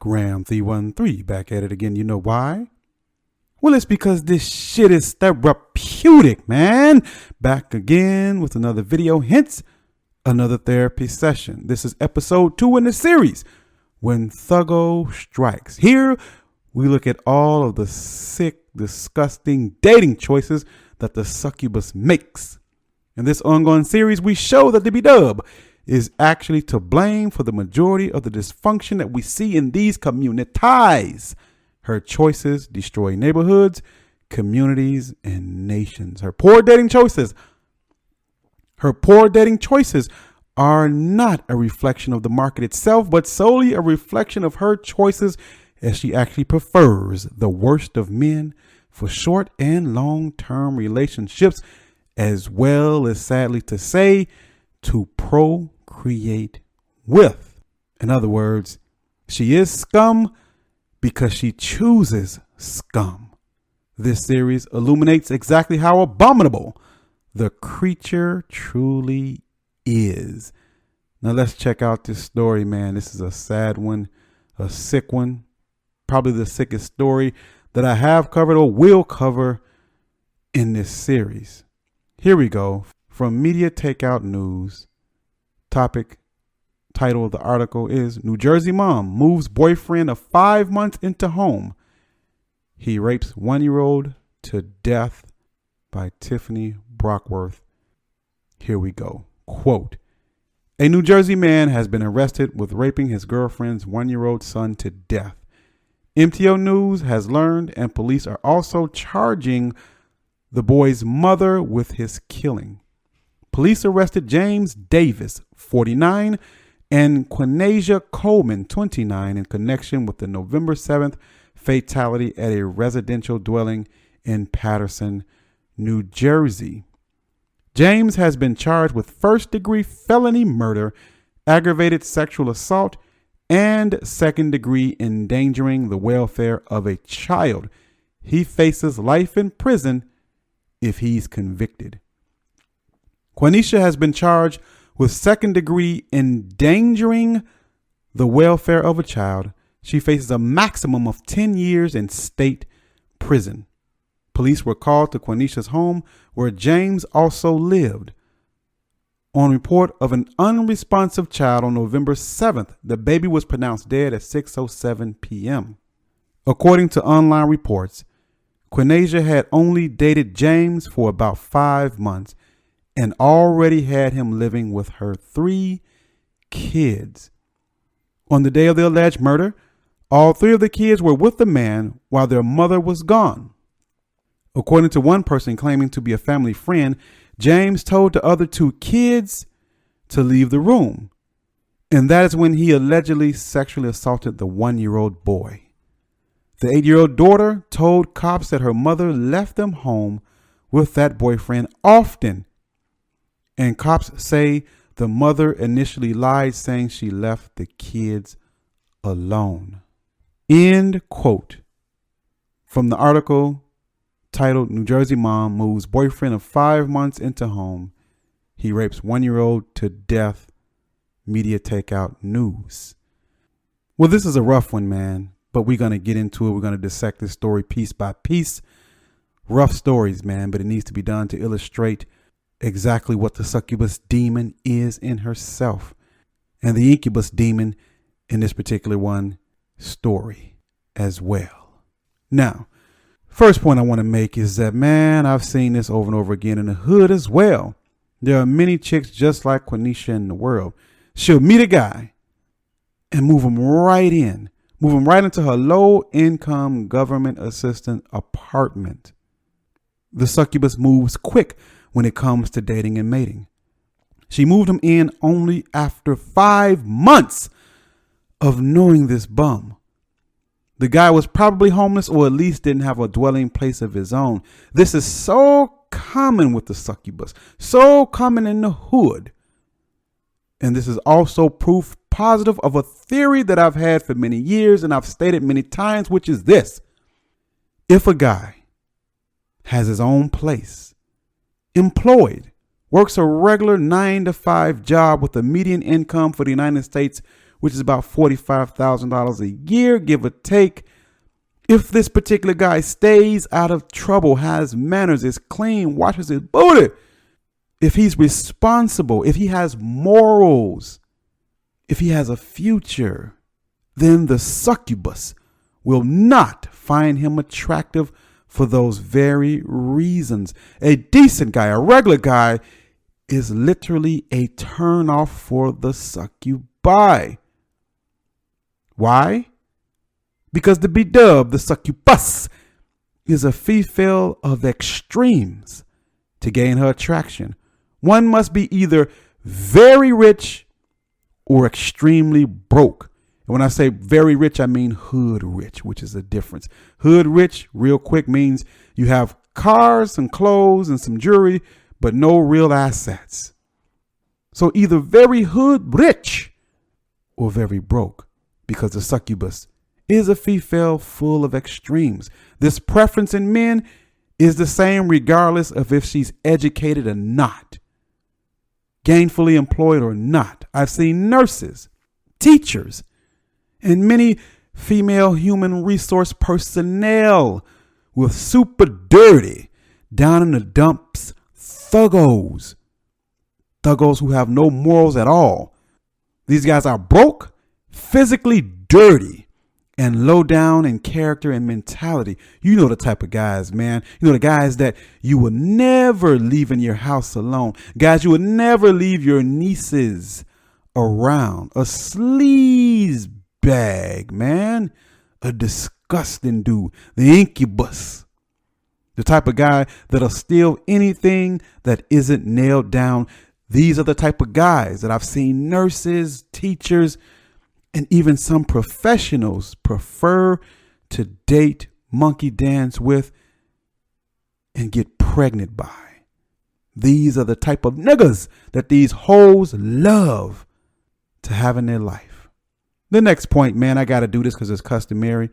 Graham 313 back at it again. You know why? Well, it's because this shit is therapeutic, man. Back again with another video, hence another therapy session. This is episode 2 in the series, When Thuggo Strikes. Here, we look at all of the sick, disgusting dating choices that the succubus makes. In this ongoing series, we show that the B-dub is actually to blame for the majority of the dysfunction that we see in these communities. Her choices destroy neighborhoods, communities, and nations. Her poor dating choices are not a reflection of the market itself, but solely a reflection of her choices, as she actually prefers the worst of men for short and long-term relationships, as well as, sadly to say, to procreate with. In other words, she is scum because she chooses scum. This series illuminates exactly how abominable the creature truly is. Now let's check out this story, man. This is a sad one, a sick one, probably the sickest story that I have covered or will cover in this series. Here we go. From Media Takeout News. Title of the article is New Jersey Mom Moves Boyfriend of 5 months into Home. He Rapes 1-year-old to Death, by Tiffany Brockworth. Here we go. Quote, a New Jersey man has been arrested with raping his girlfriend's 1-year-old son to death. MTO News has learned, and police are also charging the boy's mother with his killing. Police arrested James Davis, 49, and Quinasia Coleman, 29, in connection with the November 7th fatality at a residential dwelling in Paterson, New Jersey. James has been charged with first-degree felony murder, aggravated sexual assault, and second-degree endangering the welfare of a child. He faces life in prison if he's convicted. Quinasia has been charged with second-degree endangering the welfare of a child. She faces a maximum of 10 years in state prison. Police were called to Quinasia's home, where James also lived. On report of an unresponsive child on November 7th, the baby was pronounced dead at 6:07 p.m. According to online reports, Quinasia had only dated James for about 5 months and already had him living with her 3 kids. On the day of the alleged murder, all 3 of the kids were with the man while their mother was gone. According to one person claiming to be a family friend, James told the other 2 kids to leave the room, and that is when he allegedly sexually assaulted the 1-year-old boy. The 8-year-old daughter told cops that her mother left them home with that boyfriend often, and cops say the mother initially lied, saying she left the kids alone. End quote. From the article titled New Jersey Mom Moves Boyfriend of 5 months into Home. He Rapes 1-year-old to Death. Media Takeout News. Well, this is a rough one, man, but we're going to get into it. We're going to dissect this story piece by piece. Rough stories, man, but it needs to be done to illustrate exactly what the succubus demon is in herself, and the incubus demon in this particular one story as well. Now, first point I want to make is that, man, I've seen this over and over again in the hood as well. There are many chicks just like Quinasia in the world. She'll meet a guy and move him right into her low-income government assistant apartment. The succubus moves quick when it comes to dating and mating. She moved him in only after 5 months of knowing this bum. The guy was probably homeless, or at least didn't have a dwelling place of his own. This is so common with the succubus, so common in the hood. And this is also proof positive of a theory that I've had for many years and I've stated many times, which is this. If a guy has his own place, employed, works a regular 9-to-5 job with a median income for the United States which is about $45,000 a year, give or take. If this particular guy stays out of trouble, has manners, is clean, washes his booty, if he's responsible, if he has morals, if he has a future, then the succubus will not find him attractive for those very reasons. A decent guy, a regular guy, is literally a turnoff for the succubi. Why? Because the bedub, the succubus, is a female of extremes to gain her attraction. One must be either very rich or extremely broke. And when I say very rich, I mean hood rich, which is a difference. Hood rich, real quick, means you have cars, some clothes, and some jewelry, but no real assets. So either very hood rich or very broke, because the succubus is a female full of extremes. This preference in men is the same regardless of if she's educated or not, gainfully employed or not. I've seen nurses, teachers, and many female human resource personnel with super dirty, down in the dumps, thuggos who have no morals at all. These guys are broke, physically dirty, and low down in character and mentality. You know the type of guys, man. You know the guys that you will never leave in your house alone. Guys you would never leave your nieces around. A sleaze bag, man. A disgusting dude. The incubus. The type of guy that'll steal anything that isn't nailed down. These are the type of guys that I've seen nurses, teachers, and even some professionals prefer to date, monkey dance with, and get pregnant by. These are the type of niggas that these hoes love to have in their life. The next point, man, I got to do this because it's customary.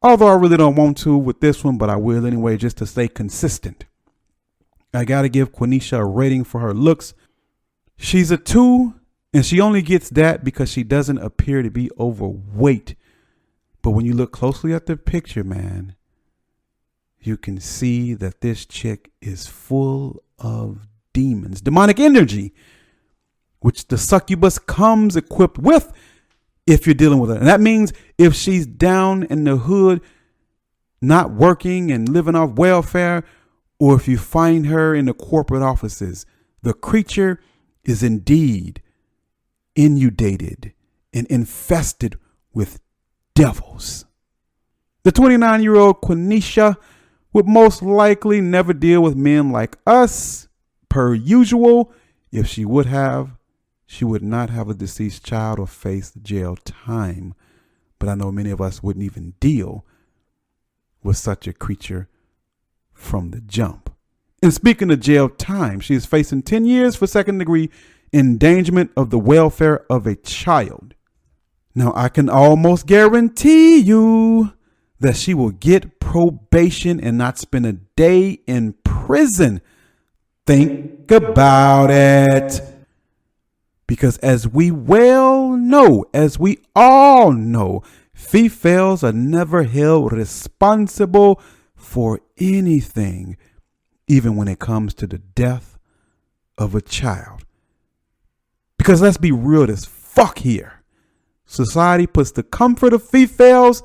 Although I really don't want to with this one, but I will anyway, just to stay consistent. I got to give Quenisha a rating for her looks. She's a 2. And she only gets that because she doesn't appear to be overweight. But when you look closely at the picture, man, you can see that this chick is full of demons, demonic energy, which the succubus comes equipped with if you're dealing with her. And that means if she's down in the hood, not working and living off welfare, or if you find her in the corporate offices, the creature is indeed inundated and infested with devils. The 29-year-old Quenisha would most likely never deal with men like us, per usual. If she would have, she would not have a deceased child or face jail time. But I know many of us wouldn't even deal with such a creature from the jump. And speaking of jail time, she is facing 10 years for second-degree endangerment of the welfare of a child. Now, I can almost guarantee you that she will get probation and not spend a day in prison. Think about it. Because as we well know, as we all know, females are never held responsible for anything, even when it comes to the death of a child. Because let's be real as fuck here. Society puts the comfort of females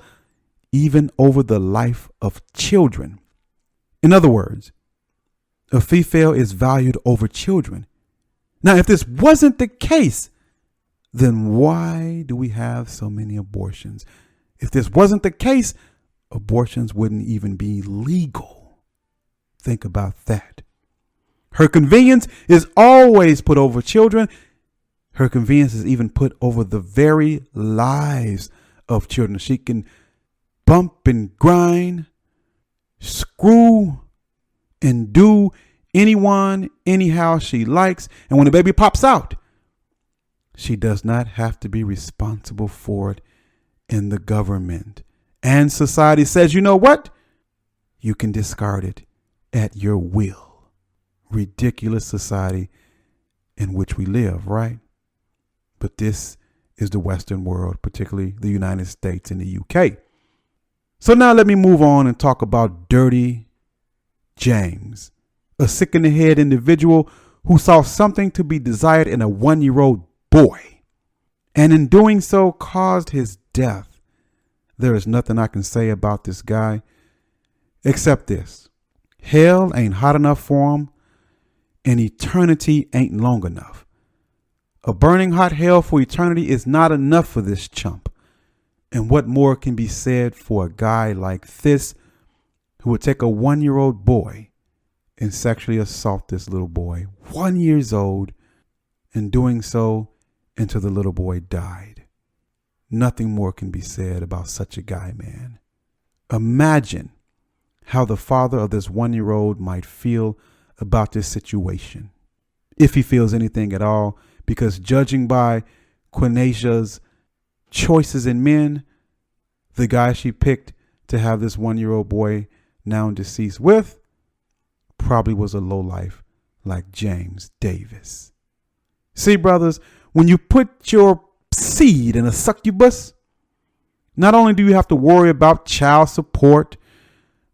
even over the life of children. In other words, a female is valued over children. Now, if this wasn't the case, then why do we have so many abortions? If this wasn't the case, abortions wouldn't even be legal. Think about that. Her convenience is always put over children. Her convenience is even put over the very lives of children. She can bump and grind, screw and do anyone, anyhow she likes. And when the baby pops out, she does not have to be responsible for it in the government. And society says, you know what? You can discard it at your will. Ridiculous society in which we live, right? But this is the Western world, particularly the United States and the UK. So now let me move on and talk about Dirty James, a sick in the head individual who saw something to be desired in a 1-year-old boy, and in doing so caused his death. There is nothing I can say about this guy except this: hell ain't hot enough for him, and eternity ain't long enough. A burning hot hell for eternity is not enough for this chump. And what more can be said for a guy like this, who would take a 1-year-old boy and sexually assault this little boy, 1 year old, and doing so until the little boy died. Nothing more can be said about such a guy, man. Imagine how the father of this 1-year-old might feel about this situation, if he feels anything at all, because judging by Quinasia's choices in men, the guy she picked to have this 1-year-old boy, now deceased, with probably was a lowlife like James Davis. See, brothers, when you put your seed in a succubus, not only do you have to worry about child support,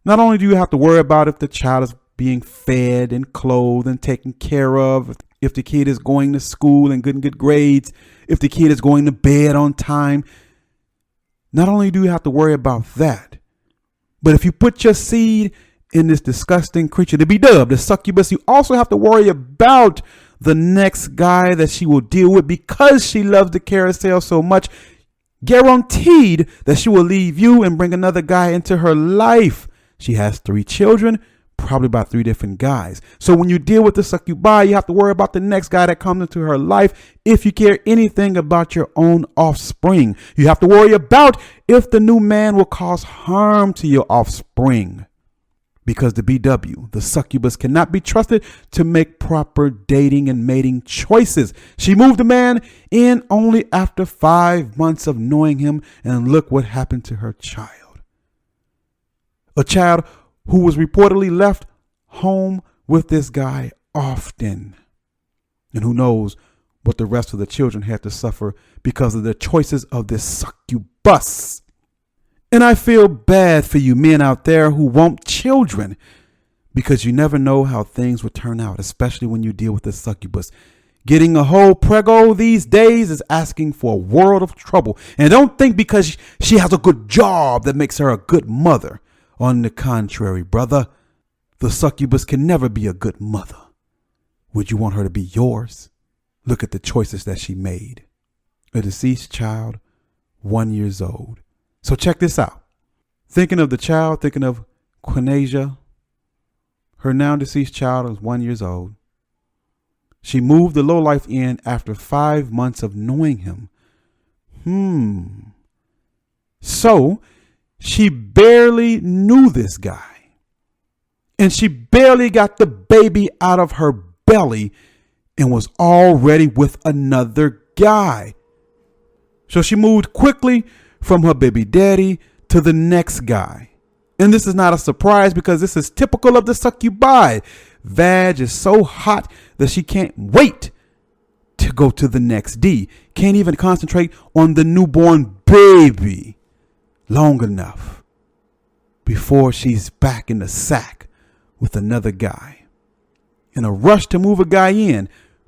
not only do you have to worry about if the child is being fed and clothed and taken care of, if the kid is going to school and getting good grades, if the kid is going to bed on time. Not only do you have to worry about that, but if you put your seed in this disgusting creature to be dubbed the succubus, you also have to worry about the next guy that she will deal with, because she loves the carousel so much. Guaranteed that she will leave you and bring another guy into her life. She has 3 children, probably about 3 different guys. So when you deal with the succubi, you have to worry about the next guy that comes into her life. If you care anything about your own offspring, you have to worry about if the new man will cause harm to your offspring. Because the BW, the succubus, cannot be trusted to make proper dating and mating choices. She moved the man in only after 5 months of knowing him, and look what happened to her child. A child who was reportedly left home with this guy often. And who knows what the rest of the children had to suffer because of the choices of this succubus. And I feel bad for you men out there who want children, because you never know how things will turn out, especially when you deal with the succubus. Getting a whole prego these days is asking for a world of trouble. And don't think because she has a good job that makes her a good mother. On the contrary, brother, the succubus can never be a good mother. Would you want her to be yours? Look at the choices that she made. A deceased child, 1 year old. So check this out. Thinking of the child, thinking of Quinasia, her now deceased child is 1 year old. She moved the lowlife in after 5 months of knowing him. So she barely knew this guy, and she barely got the baby out of her belly and was already with another guy. So she moved quickly from her baby daddy to the next guy. And this is not a surprise, because this is typical of the succubi. Vag is so hot that she can't wait to go to the next D. Can't even concentrate on the newborn baby long enough before she's back in the sack with another guy. In a rush to move a guy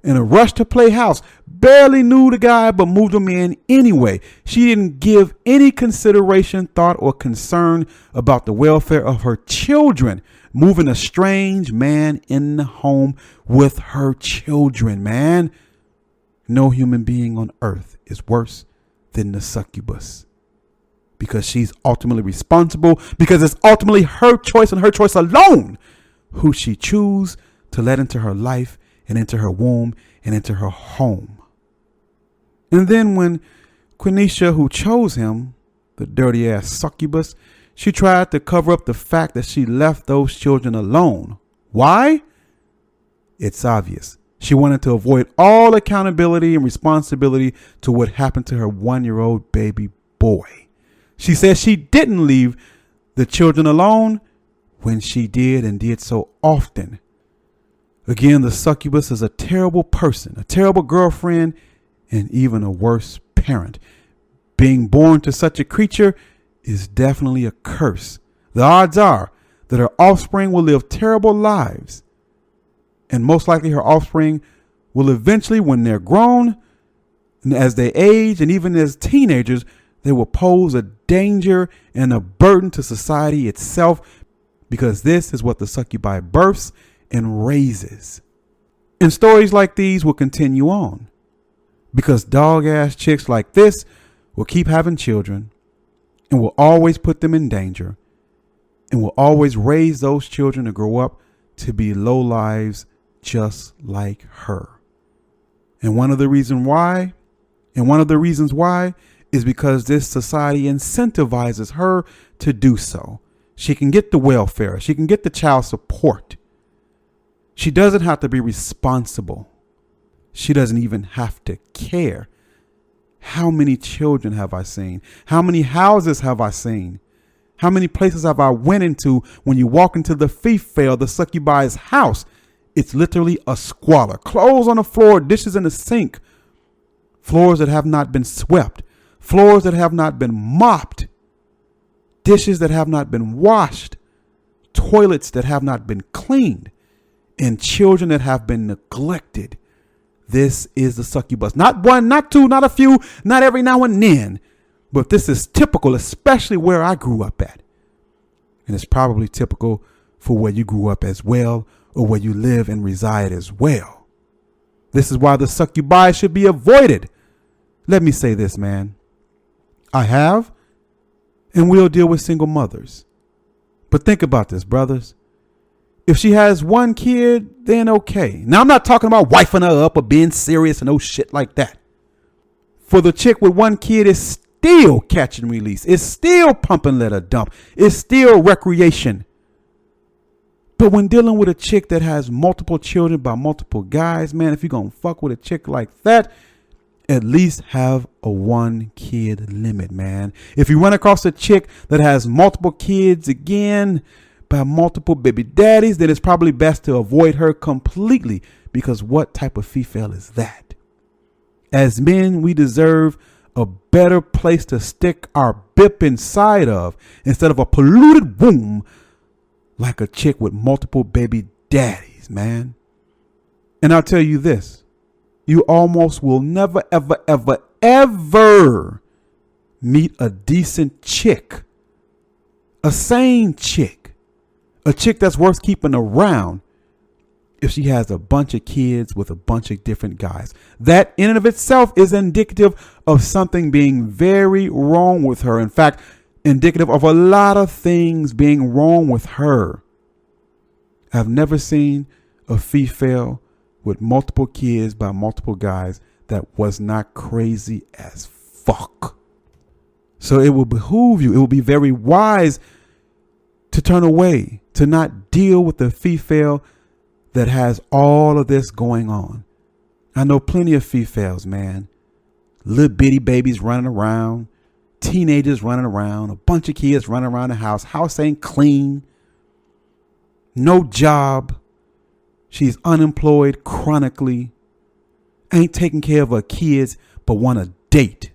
in a rush to play house, barely knew the guy but moved him in anyway. She didn't give any consideration, thought, or concern about the welfare of her children, moving a strange man in the home with her children, man. No human being on earth is worse than the succubus, because she's ultimately responsible, because it's ultimately her choice and her choice alone who she chooses to let into her life and into her womb and into her home. And then when Quinasia, who chose him, the dirty ass succubus, she tried to cover up the fact that she left those children alone. Why? It's obvious. She wanted to avoid all accountability and responsibility to what happened to her 1 year old baby boy. She said she didn't leave the children alone when she did, and did so often. Again, the succubus is a terrible person, a terrible girlfriend, and even a worse parent. Being born to such a creature is definitely a curse. The odds are that her offspring will live terrible lives. And most likely her offspring will eventually, when they're grown, and as they age, and even as teenagers, they will pose a danger and a burden to society itself, because this is what the succubi births and raises. And stories like these will continue on, because dog-ass chicks like this will keep having children and will always put them in danger and will always raise those children to grow up to be lowlives just like her. And one of the reasons why is because this society incentivizes her to do so. She can get the welfare. She can get the child support. She doesn't have to be responsible. She doesn't even have to care. How many children have I seen? How many houses have I seen? How many places have I went into when you walk into the female, the succubi's house? It's literally a squalor. Clothes on the floor, dishes in the sink, floors that have not been swept, floors that have not been mopped, dishes that have not been washed, toilets that have not been cleaned, and children that have been neglected. This is the succubus. Not one, not two, not a few, not every now and then, but this is typical, especially where I grew up at. And it's probably typical for where you grew up as well, or where you live and reside as well. This is why the succubi should be avoided. Let me say this, man. I have and will deal with single mothers. But think about this, brothers. If she has one kid, then okay. Now, I'm not talking about wifing her up or being serious and no shit like that. For the chick with one kid, it's still catch and release. It's still pump and let her dump. It's still recreation. But when dealing with a chick that has multiple children by multiple guys, man, if you're going to fuck with a chick like that, at least have a 1 kid limit, man. If you run across a chick that has multiple kids, again, by multiple baby daddies, then it's probably best to avoid her completely, because what type of female is that? As men, we deserve a better place to stick our bip inside of instead of a polluted womb like a chick with multiple baby daddies, man. And I'll tell you this, you almost will never, ever, ever, ever meet a decent chick, a sane chick, a chick that's worth keeping around if she has a bunch of kids with a bunch of different guys. That in and of itself is indicative of something being very wrong with her. In fact, indicative of a lot of things being wrong with her. I've never seen a female with multiple kids by multiple guys that was not crazy as fuck. So it will behoove you. It will be very wise to turn away, to not deal with the female that has all of this going on. I know plenty of females, man. Little bitty babies running around, teenagers running around, a bunch of kids running around the house. House ain't clean. No job. She's unemployed chronically. Ain't taking care of her kids, but want a date.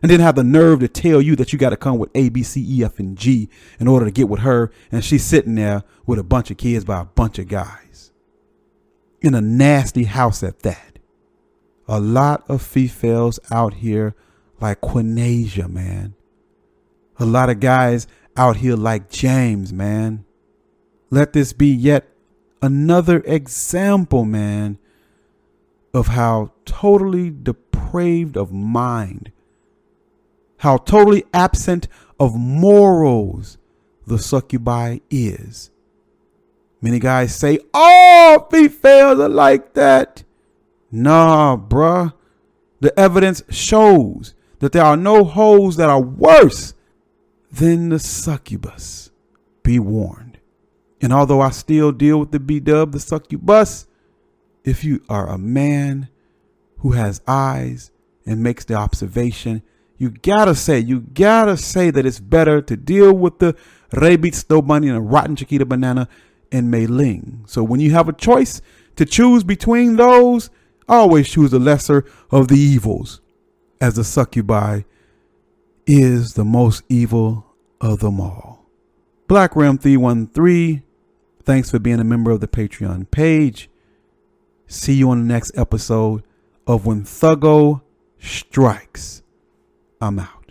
And then have the nerve to tell you that you got to come with A, B, C, E, F, and G in order to get with her. And she's sitting there with a bunch of kids by a bunch of guys. In a nasty house at that. A lot of females out here like Quinasia, man. A lot of guys out here like James, man. Let this be yet another example, man, of how totally depraved of mind, how totally absent of morals the succubi is. Many guys say, oh, females are like that. Nah, bruh. The evidence shows that there are no hoes that are worse than the succubus. Be warned. And although I still deal with the B-dub, the succubus, if you are a man who has eyes and makes the observation, you gotta say that it's better to deal with the rabbit snow bunny and a rotten Chiquita banana and Mei Ling. So when you have a choice to choose between those, always choose the lesser of the evils. as the succubi is the most evil of them all. Black Ram 313, thanks for being a member of the Patreon page. See you on the next episode of When Thuggo Strikes. I'm out.